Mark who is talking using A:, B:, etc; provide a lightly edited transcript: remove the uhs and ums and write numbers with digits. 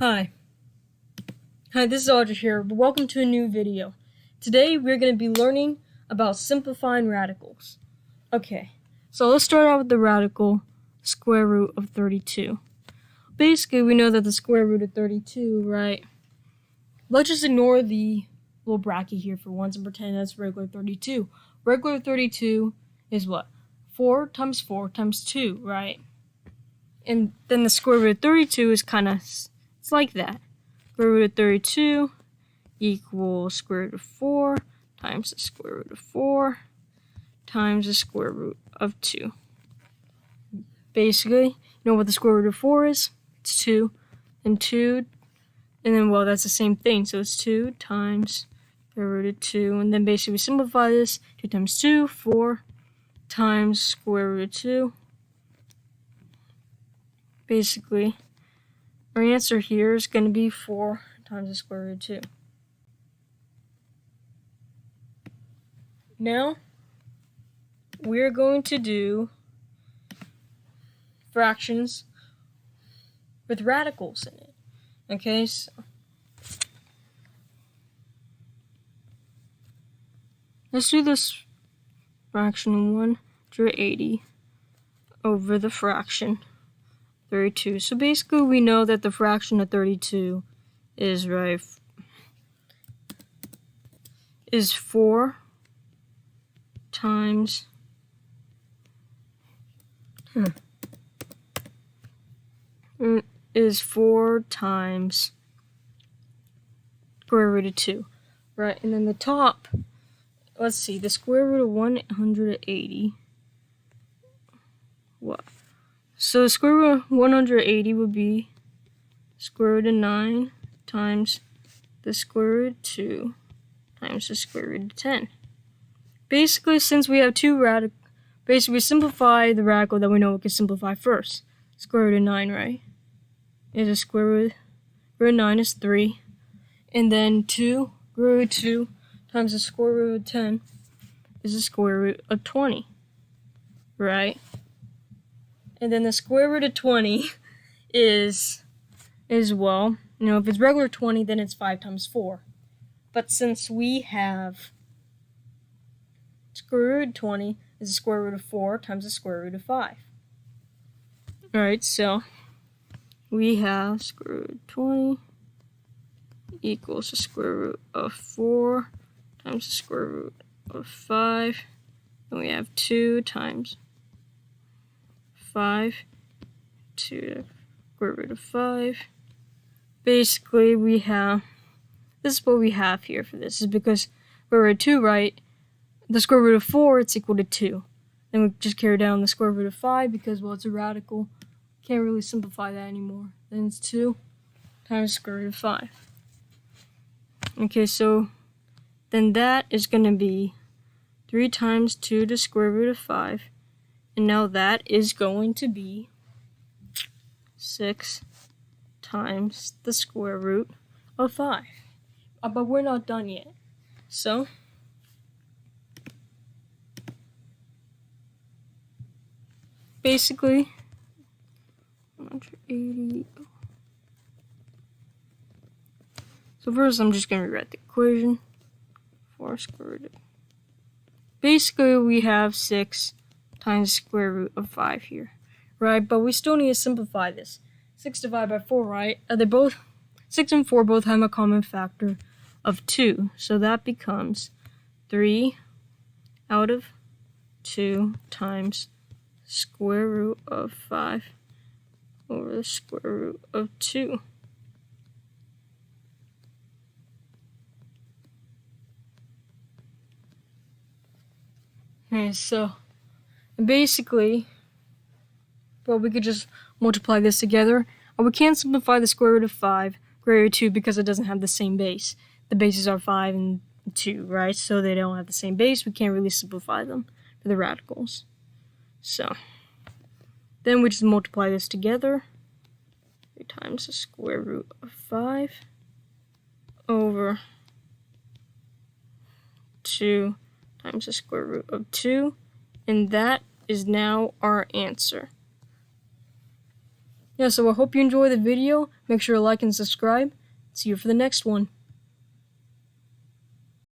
A: Hi, this is Audrey here. Welcome to a new video. Today we're going to be learning about simplifying radicals. Okay, so let's start out with the radical square root of 32. Basically, we know that the square root of 32, right? Let's just ignore the little bracket here for once and pretend that's regular 32. Regular 32 is what? 4 times 4 times 2, right? And then the square root of 32 is kind of, it's like that. Square root of 32 equals square root of 4 times the square root of 4 times the square root of 2. Basically, you know what the square root of 4 is? It's 2. And 2, and then, well, that's the same thing. So it's 2 times square root of 2. And then basically we simplify this. 2 times 2, 4 times square root of 2. Basically, our answer here is going to be 4 times the square root of 2. Now, we're going to do fractions with radicals in it. Okay, so let's do this fraction 180 over the fraction 32. So basically, we know that the fraction of 32 is 4 times is 4 times square root of 2, right? And then the top, let's see, the square root of 180. What? So the square root of 180 would be square root of 9 times the square root of 2 times the square root of 10. Basically, since we have two radicals, basically we simplify the radical that we know we can simplify first. Square root of 9, right? Is a square root of 9 is 3. And then 2, square root of 2 times the square root of 10 is the square root of 20, right? And then the square root of 20 is well, if it's regular 20, then it's 5 times 4. But since we have square root of 20 is the square root of 4 times the square root of 5. Alright, so we have square root of 20 equals the square root of 4 times the square root of 5. And we have 2 times 5 to the square root of 5. Basically, we have, this is what we have here for this, is because square root of 2, right? The square root of 4, it's equal to 2. Then we just carry down the square root of 5 because, well, it's a radical. Can't really simplify that anymore. Then it's 2 times the square root of 5. Okay, so then that is going to be 3 times 2 to the square root of 5. And now that is going to be 6 times the square root of 5. But we're not done yet. So basically, 180. So first I'm just going to rewrite the equation. 4 square root of. Basically, we have 6 times the square root of 5 here, right? But we still need to simplify this. 6 divided by 4, right? 6 and 4 both have a common factor of 2. So that becomes 3 out of 2 times square root of 5 over the square root of 2. Okay, so basically, well, we could just multiply this together. We can't simplify the square root of 5, square root of 2, because it doesn't have the same base. The bases are 5 and 2, right? So they don't have the same base. We can't really simplify them for the radicals. So then we just multiply this together. 3 times the square root of 5 over 2 times the square root of 2. And that is now our answer. Yeah, so I hope you enjoy the video. Make sure to like and subscribe. See you for the next one.